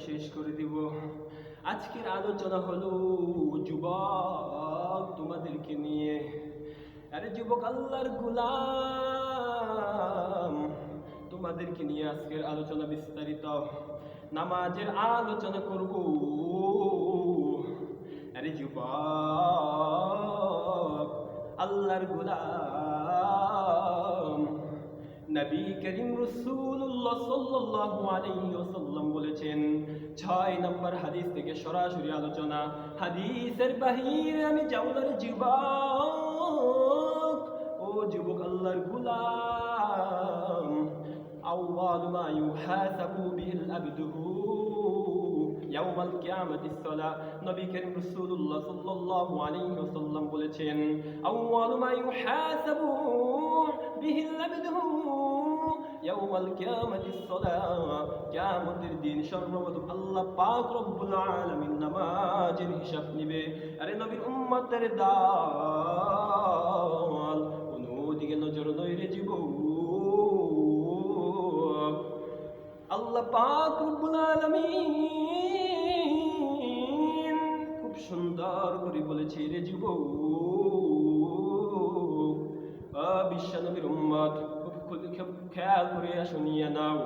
শেষ করে দিব। আজকের আলোচনা হলো যুবক তোমাদেরকে নিয়ে। আরে যুবক আল্লাহর গোলাম, তোমাদেরকে নিয়ে আজকের আলোচনা বিস্তারিত। নামাজের আলোচনা করব। আরে যুবক আল্লাহর গোলাম, নবী করিম রাসূলুল্লাহ সাল্লাল্লাহু আলাইহি ওয়াসাল্লাম বলেছেন, 6 নম্বর হাদিস থেকে সরাসরি আলোচনা। হাদিসের বাহিরে আমি যাব না রে যুবক। ও যুবক আল্লাহর গোলাম, আউয়ালু মা ইউহাসাবু বিহিল আবদুহু ইয়াউমাল কিয়ামাতিস সালাহ। নবী করিম রাসূলুল্লাহ সাল্লাল্লাহু আলাইহি ওয়াসাল্লাম বলেছেন, আউয়ালু মা ইউহাসাবু বিহিল আবদুহু ইয়াউমাল কিয়ামাতিস সালাহ। কিয়ামতের দিন সর্বপ্রথম আল্লাহ পাক রব্বুল আলামিন নামাজের হিসাব নিবে। আরে নবীর উম্মতের দল, কোনদিকে নজর নয় রে যুবক। আল্লাহ পাক রব্বুল আলামিন খুব সুন্দর করে বলেছে রে যুবক, বিশ্বনবীর উম্মত খুব খেয়াল করে শুনিয়ে নাও।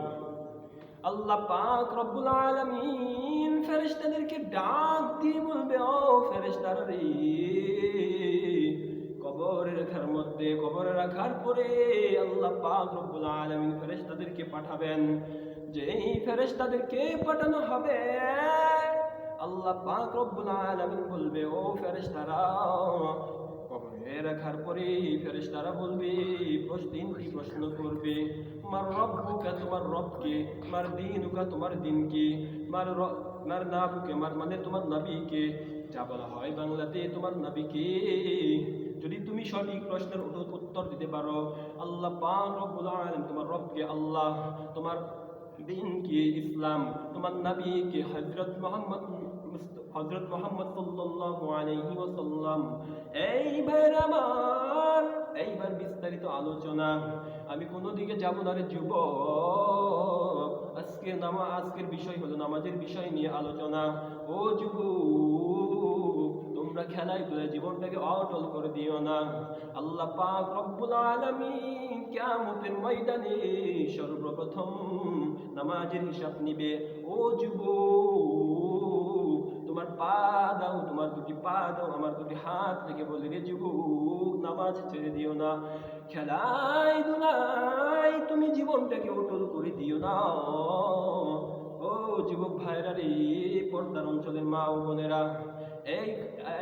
আল্লাহ পাক রব্বুল আলামিন ফেরেশতাদেরকে ডাক দিয়ে বলবে, ও ফেরেশতারা রে, কবরে রাখার পরে আল্লাহ পাক রব্বুল আলামিন ফেরেশতাদেরকে পাঠাবেন। যেই ফেরেশতাদেরকে পাঠানো হবে, আল্লাহ পাক রব্বুল আলামিন বলবে, ও ফেরেশতারা, কবরে রাখার পরে ফেরেশতারা বলবে, তিনটি প্রশ্ন করবে। মার রব্বুকা, তোমার রবকে, মার দীনুকা, তোমার দিনকে, মার নাবুকে, মানে তোমার নবীকে। যা বলা হয় বাংলাতে তোমার নবীকে। যদি তুমি সঠিক প্রশ্নের উত্তর দিতে পারো, আল্লাহ পাক রব্বুল আলামিন তোমার রবকে আল্লাহ, তোমার দিনকে ইসলাম, তোমার নবীকে হযরত মুহাম্মদ সাল্লাল্লাহু আলাইহি ওয়াসাল্লাম। এইবার আমার বিস্তারিত আলোচনা। আমি কোনো দিকে যাব না রে যুবক। আজকের বিষয় হলো নামাজের বিষয় নিয়ে আলোচনা। ও যুবক, তোমরা খেলায় ধুলায় জীবনটাকে অটল করে দিও না। আল্লাহ পাক রব্বুল আলামিন কিয়ামতের ময়দানে সর্বপ্রথম নামাজের হিসাব নিবে। ও যুবক, তোমার পা দাও, তোমার দুটি পা দাও, আমার দুটি হাত থেকে বলি রে যুবক, নামাজ ছেড়ে দিও না। খেলায় দুলাই তুমি জীবনটাকে অটল করে দিও না। ও যুবক ভাইরা রে, পর্দার অঞ্চলের মা ও বোনেরা,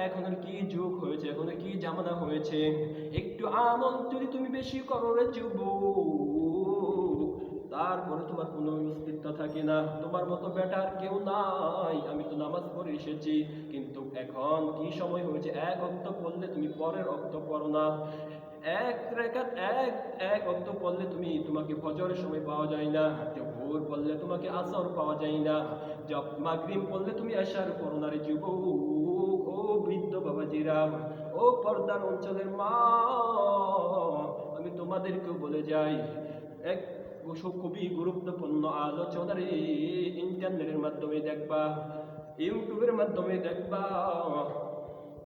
এখনের কি যুগ হয়েছে, এখনের কি জামানা হয়েছে। একটু আমল যদি তুমি বেশি করো রে যুবক, তারপরে তোমার কোনো অস্তিত্ব থাকে না। তোমার মতো বেটার কেউ নাই। আমি তো নামাজ পড়ে এসেছি, কিন্তু এখন কি সময় হয়েছে, এক ওয়াক্ত পড়লে তুমি পরের ওয়াক্ত পড়ো না। এক ওয়াক্ত পড়লে তোমাকে ফজরের সময় পাওয়া যায় না। জোহর পড়লে তোমাকে আসর পাওয়া যায় না। মাগরিব পড়লে তুমি এশার পড়ো না রে যুবক। ও বৃদ্ধ বাবাজিরা, ও পর্দার অঞ্চলের মা, আমি তোমাদেরকেও বলে যাই, এক খুবই গুরুত্বপূর্ণ আলোচনা রে। ইন্টারনেটের মাধ্যমে দেখবা, ইউটিউবের মাধ্যমে দেখবা,